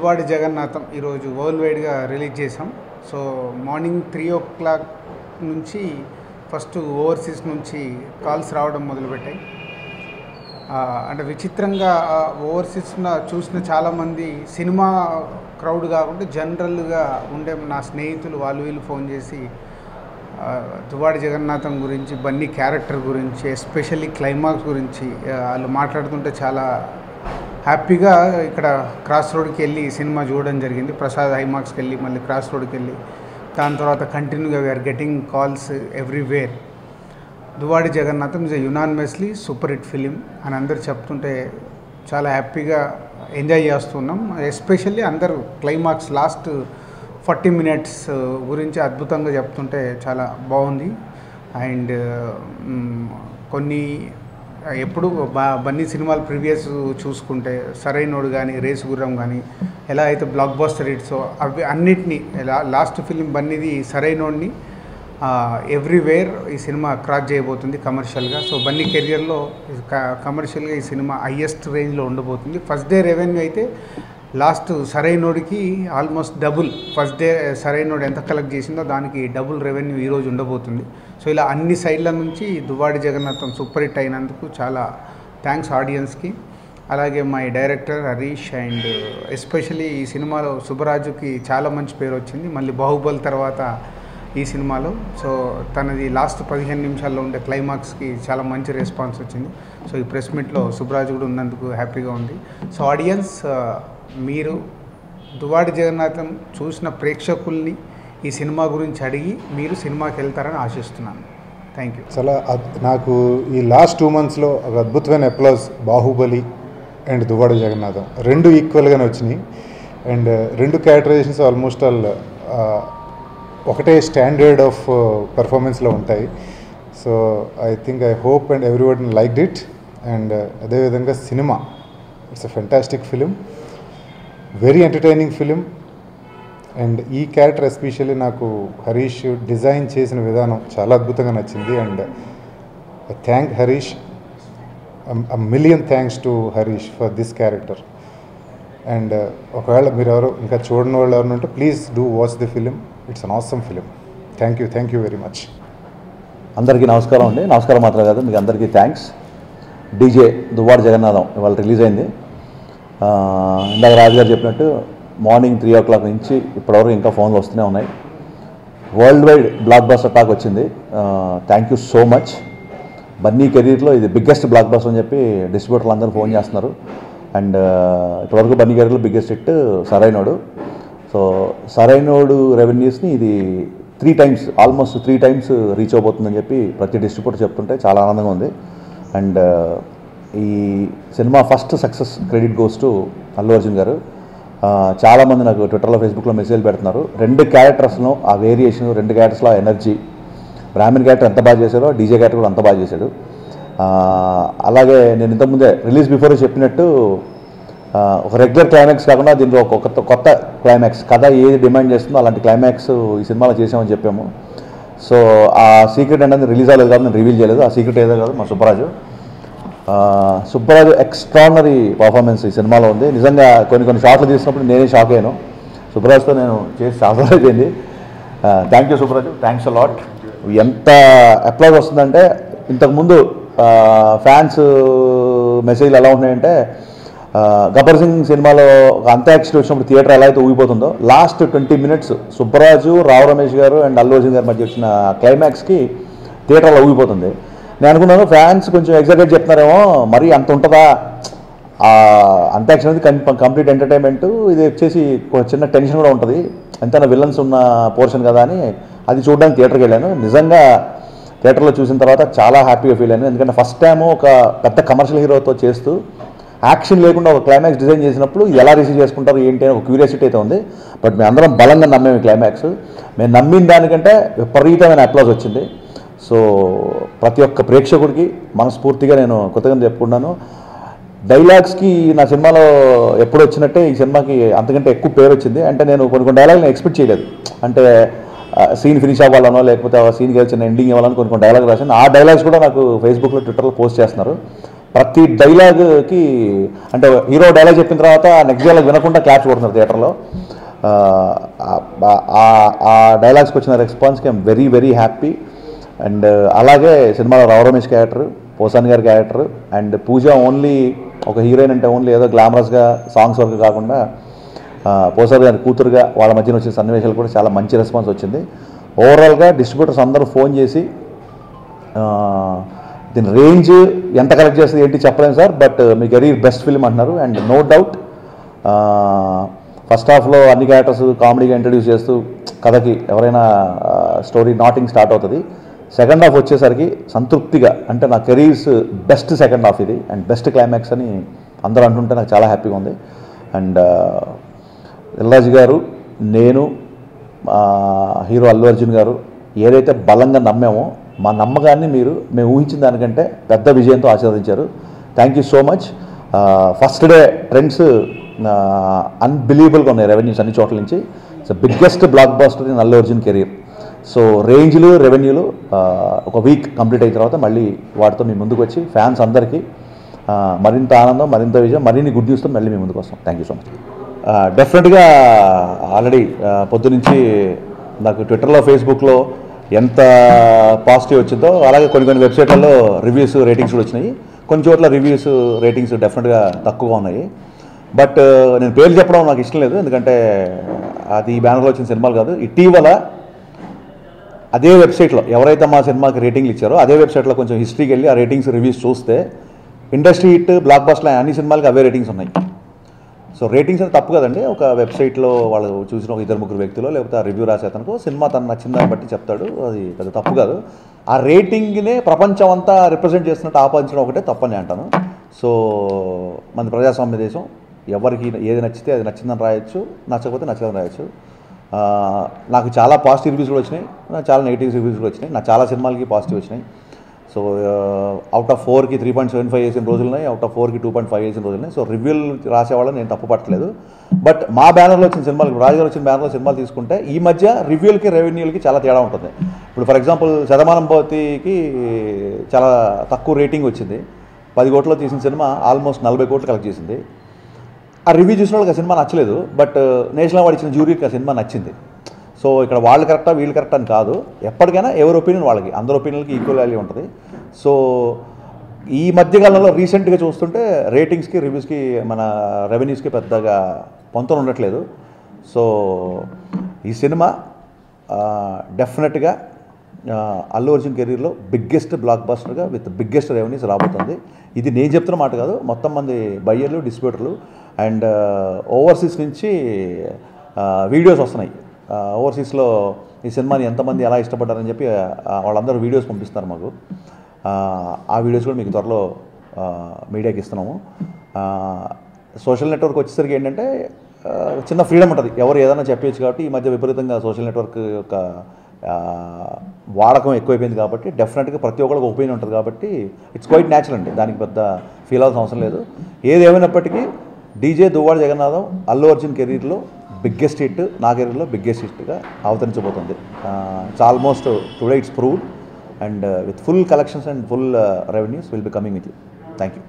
దువ్వాడి జగన్నాథం ఈరోజు వరల్డ్ వైడ్గా రిలీజ్ చేసాం. సో మార్నింగ్ 3 o'clock నుంచి ఫస్ట్ ఓవర్సీస్ నుంచి కాల్స్ రావడం మొదలుపెట్టాయి. అంటే విచిత్రంగా ఓవర్సీస్ చూసిన చాలామంది సినిమా క్రౌడ్ కాకుండా జనరల్గా ఉండే నా స్నేహితులు వాళ్ళు వీళ్ళు ఫోన్ చేసి దువ్వాడి జగన్నాథం గురించి, బన్నీ క్యారెక్టర్ గురించి, ఎస్పెషల్లీ క్లైమాక్స్ గురించి వాళ్ళు మాట్లాడుతుంటే చాలా హ్యాపీగా ఇక్కడ క్రాస్ రోడ్కి వెళ్ళి సినిమా చూడడం జరిగింది. ప్రసాద్ ఐమాక్స్కి వెళ్ళి మళ్ళీ క్రాస్ రోడ్కి వెళ్ళి దాని తర్వాత కంటిన్యూగా we are getting calls everywhere. Duvvada Jagannadham is a unanimously super hit film అని అందరు చెప్తుంటే చాలా హ్యాపీగా ఎంజాయ్ చేస్తున్నాం. ఎస్పెషల్లీ అందరూ క్లైమాక్స్ లాస్ట్ 40 minutes గురించి అద్భుతంగా చెప్తుంటే చాలా బాగుంది. అండ్ కొన్ని ఎప్పుడు బన్నీ సినిమాలు ప్రీవియస్ చూసుకుంటే సరైనోడు కానీ, రేసు గుర్రం కానీ ఎలా అయితే బ్లాక్ బస్టర్ హిట్సో అవి అన్నిటినీ లాస్ట్ ఫిలిం బన్నీది సరైనోడిని ఎవ్రీవేర్ ఈ సినిమా క్రాస్ చేయబోతుంది కమర్షియల్గా. సో బన్నీ కెరియర్లో కమర్షియల్గా ఈ సినిమా హయ్యెస్ట్ రేంజ్లో ఉండబోతుంది. ఫస్ట్ డే రెవెన్యూ అయితే లాస్ట్ సరైనోడికి almost double. First day Sarrainodu ఎంత కలెక్ట్ చేసిందో దానికి డబుల్ రెవెన్యూ ఈరోజు ఉండబోతుంది. సో ఇలా అన్ని సైడ్ల నుంచి దువ్వాడి జగన్నాథం సూపర్ హిట్ అయినందుకు చాలా థ్యాంక్స్ ఆడియన్స్కి. అలాగే my director Harish and especially ఈ సినిమాలో సుబ్బరాజుకి చాలా మంచి పేరు వచ్చింది. మళ్ళీ బాహుబలి తర్వాత ఈ సినిమాలో సో తనది లాస్ట్ 15 నిమిషాల్లో ఉండే క్లైమాక్స్కి చాలా మంచి రెస్పాన్స్ వచ్చింది. సో ఈ ప్రెస్ మీట్లో సుబ్బరాజు కూడా ఉన్నందుకు హ్యాపీగా ఉంది. సో ఆడియన్స్ మీరు దువ్వాడి జగన్నాథం చూసిన ప్రేక్షకుల్ని ఈ సినిమా గురించి అడిగి మీరు సినిమాకి వెళ్తారని ఆశిస్తున్నాను. Thank you. చాలా నాకు ఈ లాస్ట్ 2 monthsలో ఒక అద్భుతమైన అప్లాజ్ బాహుబలి అండ్ దువ్వాడి జగన్నాథం రెండు ఈక్వల్గానే వచ్చినాయి. అండ్ రెండు క్యారెక్టరైజేషన్స్ ఆల్మోస్ట్ ఆల్ ఒకటే స్టాండర్డ్ ఆఫ్ పెర్ఫార్మెన్స్లో ఉంటాయి. So I hope and everyone liked it. And అదేవిధంగా cinema it's a fantastic film, very entertaining film. And ఈ క్యారెక్టర్ ఎస్పెషల్లీ నాకు హరీష్ డిజైన్ చేసిన విధానం చాలా అద్భుతంగా నచ్చింది. And thank Harish, a million thanks to Harish for this character. And ఒకవేళ మీరు ఎవరు ఇంకా చూడని వాళ్ళు ఎవరు ఉంటే please do watch the film. It's an awesome film. Thank you very much. అందరికీ నమస్కారం అండి. నమస్కారం మాత్రం కాదు, మీకు అందరికీ థ్యాంక్స్. డీజే దువ్వాడి జగన్నాథం ఇవాళ రిలీజ్ అయింది. ఇందాక రాజుగారు చెప్పినట్టు మార్నింగ్ 3 o'clock నుంచి ఇప్పటివరకు ఇంకా ఫోన్లు వస్తూనే ఉన్నాయి. World wide blockbuster talk వచ్చింది. Thank you so much. Bunny కెరీర్లో ఇది బిగ్గెస్ట్ బ్లాక్ బస్టర్ అని చెప్పి డిస్ట్రిబ్యూటర్లు అందరూ ఫోన్ చేస్తున్నారు. అండ్ ఇప్పటివరకు బన్నీ కెరీర్లో biggest hit Sarrainodu. So Sarrainodu రెవెన్యూస్ని ఇది 3 times ఆల్మోస్ట్ 3 times రీచ్ అవబోతుందని చెప్పి ప్రతి డిస్ట్రిబ్యూటర్ చెప్తుంటే చాలా ఆనందంగా ఉంది. అండ్ ఈ cinema first success credit goes to Allu Arjun garu. చాలామంది నాకు ట్విట్టర్లో, ఫేస్బుక్లో మెసేజ్ పెడుతున్నారు. 2 క్యారెక్టర్స్లో ఆ వేరియేషన్, 2 క్యారెక్టర్స్లో ఆ ఎనర్జీ. బ్రాహ్మణ్ క్యారెక్టర్ ఎంత బాగా చేశారో డీజే క్యారెక్టర్ కూడా అంత బాగా చేశాడు. అలాగే నేను ఇంతకుముందే రిలీజ్ బిఫోర్ చెప్పినట్టు ఒక రెగ్యులర్ క్లైమాక్స్ కాకుండా దీంట్లో ఒక కొత్త క్లైమాక్స్, కథ ఏది డిమాండ్ చేస్తుందో అలాంటి క్లైమాక్స్ ఈ సినిమాలో చేసామని చెప్పాము. సో ఆ సీక్రెట్ అనేది రిలీజ్ అవ్వలేదు కాబట్టి నేను రివీల్ చేయలేదు. ఆ సీక్రెట్ ఏదో కాదు, మా సుబ్బరాజు ఎక్స్ట్రాడినరీ పర్ఫార్మెన్స్ ఈ సినిమాలో ఉంది. నిజంగా కొన్ని షాట్లు తీసినప్పుడు నేనే షాక్ అయ్యాను. సుబ్బరాజుతో నేను చేసి చాలా అయిపోయింది. Thank you Subbaraju, thanks a lot. ఎంత అప్లాజ్ వస్తుందంటే ఇంతకుముందు ఫ్యాన్స్ మెసేజ్లు ఎలా ఉన్నాయంటే గబ్బర్ సింగ్ సినిమాలో అంత్యాక్షరి వచ్చినప్పుడు థియేటర్ ఎలా అయితే ఊగిపోతుందో లాస్ట్ 20 minutes సుబ్బరాజు, రావు రమేష్ గారు అండ్ అల్లు అర్జున్ గారి మధ్య వచ్చిన క్లైమాక్స్కి థియేటర్లో ఊగిపోతుంది. నేను అనుకున్నాను ఫ్యాన్స్ కొంచెం ఎగ్జైటెడ్ చెప్తున్నారేమో, మరి అంత ఉంటుందా అంత్యాక్షరి అనేది కంప్లీట్ ఎంటర్టైన్మెంట్, ఇది వచ్చేసి చిన్న టెన్షన్ కూడా ఉంటుంది, ఎంతైనా విలన్స్ ఉన్న పోర్షన్ కదా అని అది చూడడానికి థియేటర్కి వెళ్ళాను. నిజంగా థియేటర్లో చూసిన తర్వాత చాలా హ్యాపీగా ఫీల్ అయ్యాను. ఎందుకంటే ఫస్ట్ టైము ఒక పెద్ద కమర్షియల్ హీరోతో చేస్తూ యాక్షన్ లేకుండా ఒక క్లైమాక్స్ డిజైన్ చేసినప్పుడు ఎలా రిసీవ్ చేసుకుంటారు ఏంటి అని ఒక క్యూరియాసిటీ అయితే ఉంది. బట్ మేము అందరం బలంగా నమ్మేము ఈ క్లైమాక్స్. మేము నమ్మిన దానికంటే విపరీతమైన అప్లాజ్ వచ్చింది. సో ప్రతి ఒక్క ప్రేక్షకుడికి మనస్ఫూర్తిగా నేను కృతజ్ఞతలు చెప్పుకున్నాను. డైలాగ్స్కి నా సినిమాలో ఎప్పుడు వచ్చినట్టే ఈ సినిమాకి అంతకంటే ఎక్కువ పేరు వచ్చింది. అంటే నేను కొన్ని డైలాగ్ నేను ఎక్స్పెక్ట్ చేయలేదు. అంటే సీన్ ఫినిష్ అవ్వాలనో లేకపోతే ఆ సీన్కి వచ్చిన ఎండింగ్ ఇవ్వాలని కొన్ని డైలాగ్ రాశాను. ఆ డైలాగ్స్ కూడా నాకు ఫేస్బుక్లో, ట్విట్టర్లో పోస్ట్ చేస్తున్నారు. ప్రతి డైలాగ్కి అంటే హీరో డైలాగ్ చెప్పిన తర్వాత నెక్స్ట్ డైలాగ్ వినకుండా క్లాప్స్ కొడుతున్నారు థియేటర్లో. ఆ డైలాగ్స్కి వచ్చిన రెస్పాన్స్కి I'm very very happy. And అలాగే సినిమాలో Rao Ramesh character, Posani garu character and Pooja only ఒక హీరోయిన్ అంటే ఓన్లీ ఏదో గ్లామరస్గా సాంగ్స్ వరకు కాకుండా పోసాని గారి కూతురుగా వాళ్ళ మధ్యన వచ్చిన సన్నివేశాలు కూడా చాలా మంచి రెస్పాన్స్ వచ్చింది. ఓవరాల్గా డిస్ట్రిబ్యూటర్స్ అందరూ ఫోన్ చేసి దీని రేంజ్ ఎంత కలెక్ట్ చేస్తుంది ఏంటి చెప్పలేము sir, but me career best film అంటున్నారు. అండ్ నో డౌట్ ఫస్ట్ హాఫ్లో అన్ని క్యారెక్టర్స్ కామెడీగా ఇంట్రడ్యూస్ చేస్తూ కథకి ఎవరైనా స్టోరీ నాటింగ్ స్టార్ట్ అవుతుంది. సెకండ్ హాఫ్ వచ్చేసరికి సంతృప్తిగా అంటే నా కెరీర్స్ బెస్ట్ సెకండ్ హాఫ్ ఇది అండ్ బెస్ట్ క్లైమాక్స్ అని అందరూ అంటుంటే నాకు చాలా హ్యాపీగా ఉంది. అండ్ దిల్రాజు గారు, నేను, హీరో అల్లు అర్జున్ గారు ఏదైతే బలంగా నమ్మామో మా నమ్మకాన్ని మేము ఊహించిన దానికంటే పెద్ద విజయంతో ఆశీర్వదించారు. Thank you so much. First day trends అన్బిలీవబుల్గా ఉన్నాయి రెవెన్యూస్ అన్ని చోట్ల నుంచి. It's biggest blockbuster in Allu Arjun career. So రేంజ్లు రెవెన్యూలు ఒక వీక్ కంప్లీట్ అయిన తర్వాత మళ్ళీ వాటితో మీ ముందుకు వచ్చి ఫ్యాన్స్ అందరికీ మరింత ఆనందం, మరింత విజయం, మరిన్ని గుడ్ న్యూస్తో మళ్ళీ మీ ముందుకు వస్తాం. Thank you so much. డెఫినెట్గా ఆల్రెడీ పొద్దునుంచి నాకు ట్విట్టర్లో, ఫేస్బుక్లో ఎంత పాజిటివ్ వచ్చిందో అలాగే కొన్ని వెబ్సైట్లలో రివ్యూస్, రేటింగ్స్ కూడా వచ్చినాయి. కొన్ని చోట్ల రివ్యూస్, రేటింగ్స్ డెఫినెట్గా తక్కువగా ఉన్నాయి. బట్ నేను పేర్లు చెప్పడం నాకు ఇష్టం లేదు, ఎందుకంటే అది ఈ బ్యానర్లో వచ్చిన సినిమాలు కాదు. ఇటీవల అదే వెబ్సైట్లో ఎవరైతే మా సినిమాకి రేటింగ్లు ఇచ్చారో అదే వెబ్సైట్లో కొంచెం హిస్టరీకి వెళ్ళి ఆ రేటింగ్స్, రివ్యూస్ చూస్తే ఇండస్ట్రీ హిట్, బ్లాక్ బస్టర్ అన్ని సినిమాలకి అవే రేటింగ్స్ ఉన్నాయి. సో రేటింగ్స్ అనేది తప్పు కదండి. ఒక వెబ్సైట్లో వాళ్ళు చూసిన ఒక 2-3 వ్యక్తులు లేకపోతే ఆ రివ్యూ రాసే అతనుకో సినిమా తను నచ్చిందాన్ని బట్టి చెప్తాడు, అది పెద్ద తప్పు కాదు. ఆ రేటింగ్నే ప్రపంచం అంతా రిప్రజెంట్ చేస్తున్నట్టు ఆపాదించడం ఒకటే తప్పని అంటాను. సో మన ప్రజాస్వామ్య దేశం, ఎవరికి ఏది నచ్చితే అది నచ్చిందని రాయొచ్చు, నచ్చకపోతే నచ్చదని రాయొచ్చు. నాకు చాలా పాజిటివ్ రివ్యూస్ కూడా వచ్చినాయి, నాకు చాలా నెగిటివ్ రివ్యూస్ కూడా వచ్చినాయి. నాకు చాలా సినిమాలకి పాజిటివ్ వచ్చినాయి. సో అవుట్ ఆఫ్ 4కి 3.75 వేసిన రోజులు ఉన్నాయి, అవుట్ ఆఫ్ 4కి 2.5 వేసిన రోజులు ఉన్నాయి. సో రివ్యూలు రాసేవాళ్ళని నేను తప్పు పట్టలేదు. బట్ మా బ్యానర్లో వచ్చిన సినిమాలు, రాజుగారు వచ్చిన బ్యానర్లో సినిమాలు తీసుకుంటే ఈ మధ్య రివ్యూలకి, రెవెన్యూలకి చాలా తేడా ఉంటుంది. ఇప్పుడు ఫర్ ఎగ్జాంపుల్ శతమానం భవతికి చాలా తక్కువ రేటింగ్ వచ్చింది. 10 కోట్లలో తీసిన సినిమా ఆల్మోస్ట్ 40 కోట్లు కలెక్ట్ చేసింది. ఆ రివ్యూ చూసిన వాళ్ళకి ఆ సినిమా నచ్చలేదు, బట్ నేషనల్ అవార్డు ఇచ్చిన జ్యూరీకి ఆ సినిమా నచ్చింది. సో ఇక్కడ వాళ్ళు కరెక్టా వీళ్ళు కరెక్టా అని కాదు, ఎప్పటికైనా ఎవరి ఒపీనియన్ వాళ్ళకి, అందరి ఒపీనియన్కి ఈక్వల్ వాల్యూ ఉంటుంది. సో ఈ మధ్యకాలంలో రీసెంట్గా చూస్తుంటే రేటింగ్స్కి, రివ్యూస్కి, మన రెవెన్యూస్కి పెద్దగా పొంతన ఉండట్లేదు. సో ఈ సినిమా డెఫినెట్గా అల్లు అర్జున్ కెరీర్లో బిగ్గెస్ట్ బ్లాక్ బస్టర్గా విత్ బిగ్గెస్ట్ రెవెన్యూస్ రాబోతుంది. ఇది నేను చెప్తున్న మాట కాదు, మొత్తం మంది బయ్యర్లు, డిస్ట్రిబ్యూటర్లు అండ్ ఓవర్సీస్ నుంచి వీడియోస్ వస్తున్నాయి. ఓవర్సీస్లో ఈ సినిమాని ఎంతమంది ఎలా ఇష్టపడ్డారని చెప్పి వాళ్ళందరూ వీడియోస్ పంపిస్తున్నారు మాకు. ఆ వీడియోస్ కూడా మీకు త్వరలో మీడియాకి ఇస్తున్నాము. సోషల్ నెట్వర్క్ వచ్చేసరికి ఏంటంటే చిన్న ఫ్రీడమ్ ఉంటుంది, ఎవరు ఏదైనా చెప్పవచ్చు. కాబట్టి ఈ మధ్య విపరీతంగా సోషల్ నెట్వర్క్ యొక్క వాడకం ఎక్కువైపోయింది. కాబట్టి డెఫినెట్గా ప్రతి ఒక్కరికి ఒపీనియన్ ఉంటుంది. కాబట్టి ఇట్స్ క్వైట్ న్యాచురల్ అండి, దానికి పెద్ద ఫీల్ అవ్వాల్సిన అవసరం లేదు. ఏది ఏమైనప్పటికీ డీజే దువ్వాడ జగన్నాథం అల్లు అర్జున్ కెరీర్లో బిగ్గెస్ట్ హిట్, నా కెరీర్లో బిగ్గెస్ట్ హిట్గా అవతరించబోతుంది. It's almost today it's proved and with full collections and full revenues will be coming with you. Thank you.